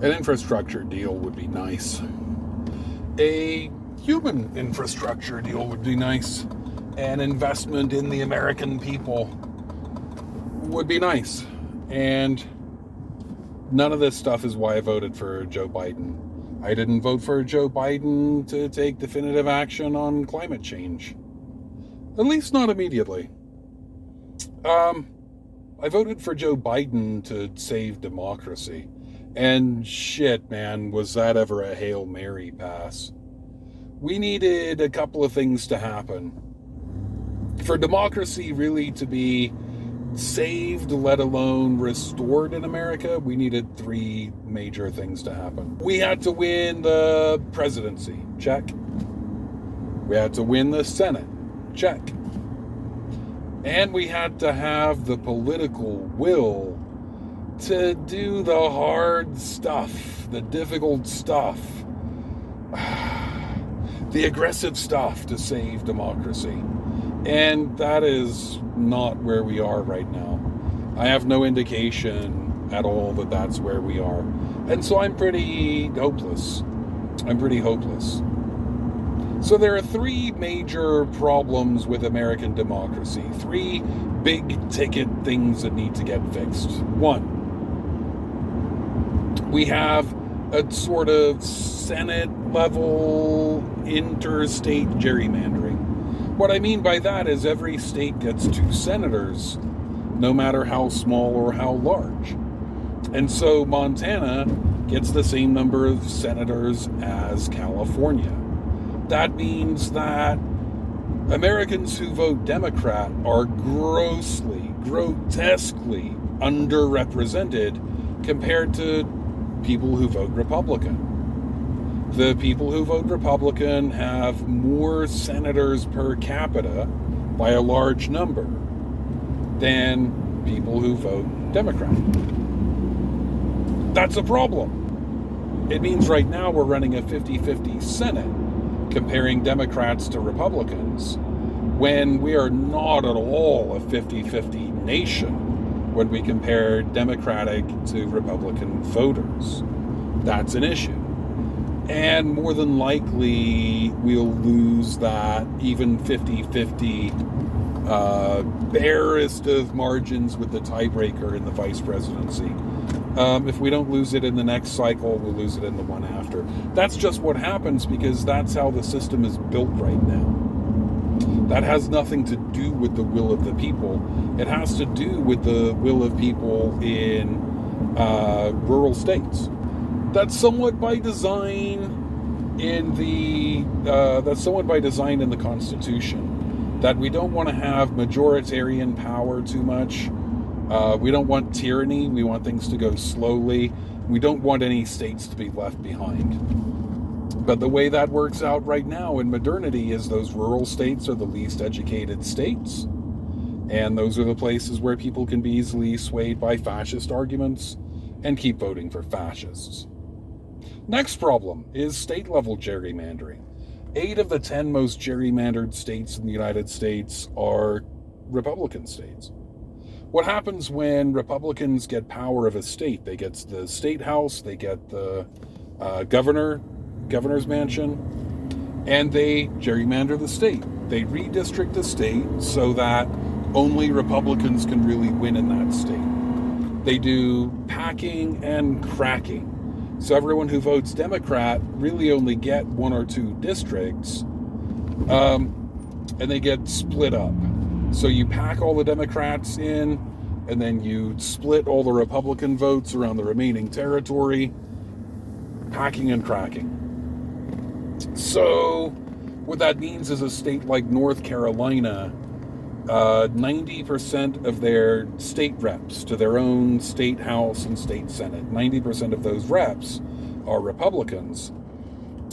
An infrastructure deal would be nice. A human infrastructure deal would be nice. An investment in the American people would be nice. And none of this stuff is why I voted for Joe Biden. I didn't vote for Joe Biden to take definitive action on climate change. At least not immediately. I voted for Joe Biden to save democracy. And shit, man, was that ever a Hail Mary pass. We needed a couple of things to happen. For democracy really to be saved, let alone restored in America, we needed three major things to happen. We had to win the presidency, check. We had to win the Senate, check. And we had to have the political will to do the hard stuff, the difficult stuff, the aggressive stuff to save democracy. And that is not where we are right now. I have no indication at all that that's where we are. And so I'm pretty hopeless. So there are three major problems with American democracy. Three big ticket things that need to get fixed. One, we have a sort of Senate-level interstate gerrymandering. What I mean by that is every state gets 2 senators, no matter how small or how large. And so Montana gets the same number of senators as California. That means that Americans who vote Democrat are grotesquely underrepresented compared to people who vote Republican. The people who vote Republican have more senators per capita by a large number than people who vote Democrat. That's a problem. It means right now we're running a 50-50 Senate comparing Democrats to Republicans when we are not at all a 50-50 nation when we compare Democratic to Republican voters. That's an issue. And more than likely, we'll lose that even 50-50 barest of margins with the tiebreaker in the vice presidency. If we don't lose it in the next cycle, we'll lose it in the one after. That's just what happens because that's how the system is built right now. That has nothing to do with the will of the people. It has to do with the will of people in rural states. That's somewhat by design in the Constitution. That we don't want to have majoritarian power too much. We don't want tyranny. We want things to go slowly. We don't want any states to be left behind. But the way that works out right now in modernity is those rural states are the least educated states. And those are the places where people can be easily swayed by fascist arguments and keep voting for fascists. Next problem is state-level gerrymandering. 8 of the 10 most gerrymandered states in the United States are Republican states. What happens when Republicans get power of a state? They get the state house, they get the governor's mansion, and they gerrymander the state. They redistrict the state so that only Republicans can really win in that state. They do packing and cracking. So everyone who votes Democrat really only get 1 or 2 districts, and they get split up. So you pack all the Democrats in, and then you split all the Republican votes around the remaining territory, packing and cracking. So what that means is a state like North Carolina, 90% of their state reps to their own state house and state senate, 90% of those reps are Republicans,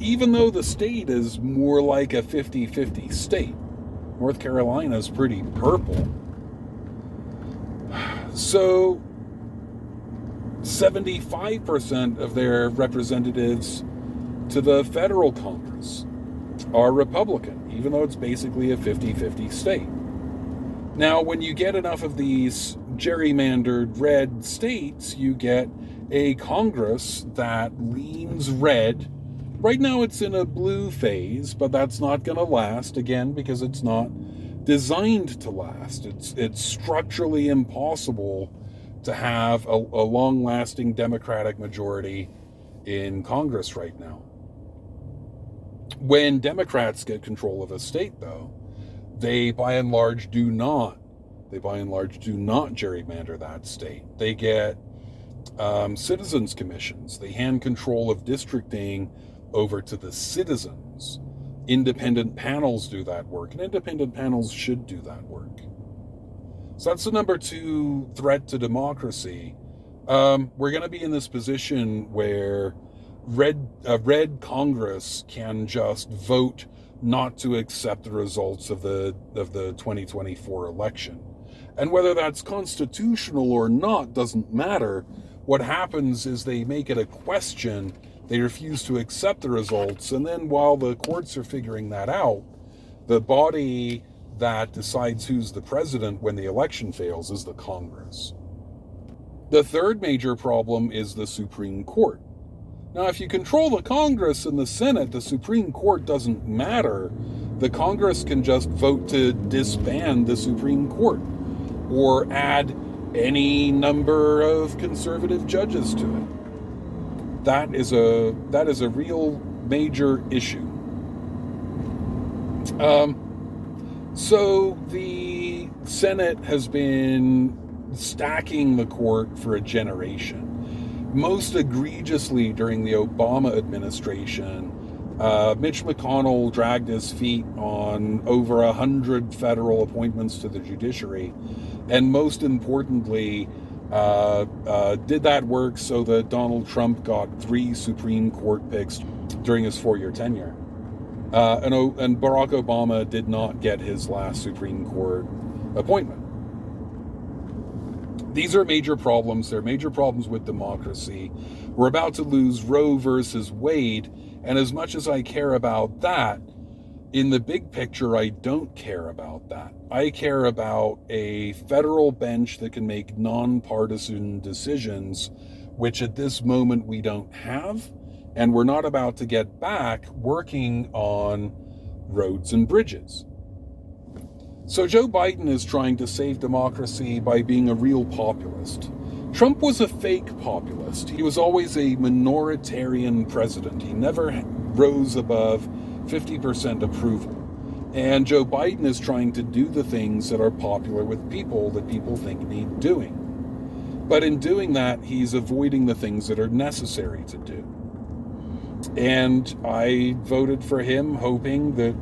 even though the state is more like a 50-50 state. North Carolina is pretty purple. So 75% of their representatives to the federal Congress are Republican, even though it's basically a 50-50 state. Now, when you get enough of these gerrymandered red states, you get a Congress that leans red. Right now it's in a blue phase, but that's not going to last, again, because it's not designed to last. It's structurally impossible to have a long-lasting Democratic majority in Congress right now. When Democrats get control of a state, though, they by and large do not gerrymander that state. They get citizens commissions. They hand control of districting over to the citizens. Independent panels do that work, and independent panels should do that work. So that's the number 2 threat to democracy. We're going to be in this position where red Congress can just vote not to accept the results of the 2024 election. And whether that's constitutional or not doesn't matter. What happens is they make it a question, they refuse to accept the results, and then while the courts are figuring that out, the body that decides who's the president when the election fails is the Congress. The third major problem is the Supreme Court. Now, if you control the Congress and the Senate, the Supreme Court doesn't matter. The Congress can just vote to disband the Supreme Court or add any number of conservative judges to it. That is a real major issue. So the Senate has been stacking the court for a generation. Most egregiously during the Obama administration, Mitch McConnell dragged his feet on over 100 federal appointments to the judiciary, and most importantly, did that work so that Donald Trump got 3 Supreme Court picks during his 4-year tenure. And Barack Obama did not get his last Supreme Court appointment. These are major problems. They're major problems with democracy. We're about to lose Roe versus Wade, and as much as I care about that, in the big picture, I don't care about that. I care about a federal bench that can make nonpartisan decisions, which at this moment we don't have, and we're not about to get back working on roads and bridges. So Joe Biden is trying to save democracy by being a real populist. Trump was a fake populist. He was always a minoritarian president. He never rose above 50% approval. And Joe Biden is trying to do the things that are popular with people that people think need doing. But in doing that, he's avoiding the things that are necessary to do. And I voted for him hoping that,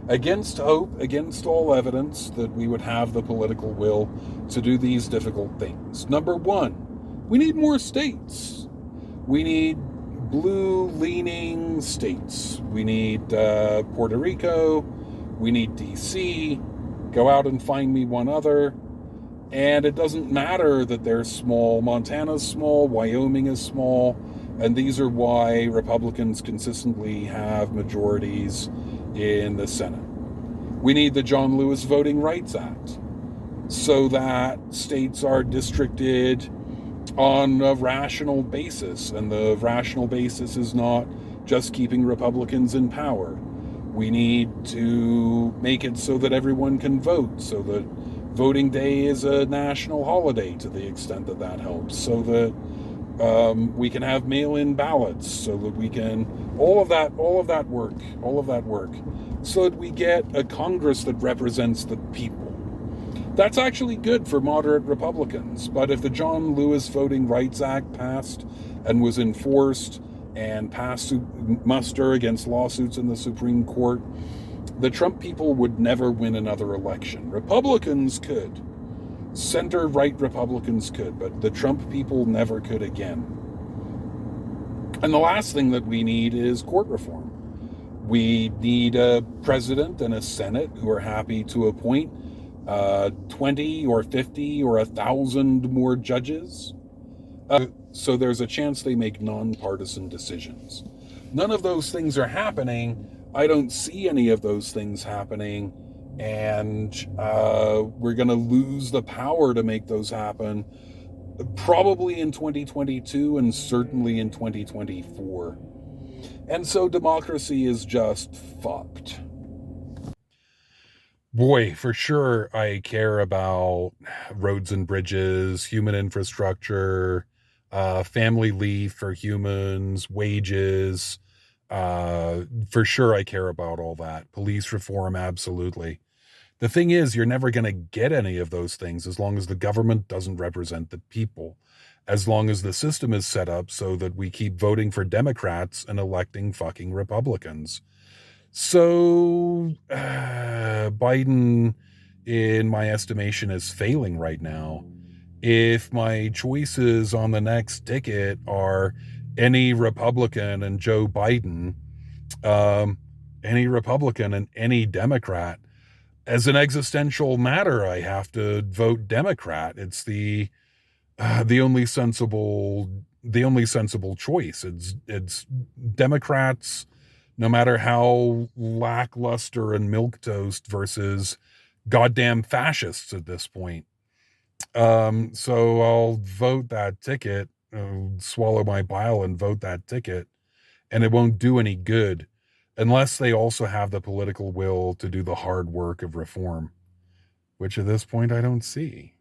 against hope, against all evidence, that we would have the political will to do these difficult things. Number 1, we need more states. We need blue-leaning states. We need Puerto Rico. We need D.C. Go out and find me one other. And it doesn't matter that they're small. Montana's small. Wyoming is small. And these are why Republicans consistently have majorities in the Senate. We need the John Lewis Voting Rights Act so that states are districted on a rational basis, and the rational basis is not just keeping Republicans in power. We need to make it so that everyone can vote, so that voting day is a national holiday to the extent that that helps, so that we can have mail-in ballots, so that we can all of that work, so that we get a Congress that represents the people. That's actually good for moderate Republicans. But if the John Lewis Voting Rights Act passed and was enforced and passed muster against lawsuits in the Supreme Court, the Trump people would never win another election. Republicans could. Center-right Republicans could, but the Trump people never could again. And the last thing that we need is court reform. We need a president and a Senate who are happy to appoint 20 or 50 or 1,000 more judges. So there's a chance they make nonpartisan decisions. None of those things are happening. I don't see any of those things happening. And we're going to lose the power to make those happen probably in 2022 and certainly in 2024. And so democracy is just fucked. Boy, for sure, I care about roads and bridges, human infrastructure, family leave for humans, wages. For sure, I care about all that. Police reform, absolutely. The thing is, you're never going to get any of those things as long as the government doesn't represent the people, as long as the system is set up so that we keep voting for Democrats and electing fucking Republicans. So, Biden, in my estimation, is failing right now. If my choices on the next ticket are any Republican and Joe Biden, um, any Republican and any Democrat, as an existential matter, I have to vote Democrat. It's the only sensible choice. It's Democrats, no matter how lackluster and milquetoast, versus goddamn fascists at this point. So I'll vote that ticket, swallow my bile and vote that ticket, and it won't do any good unless they also have the political will to do the hard work of reform, which at this point I don't see.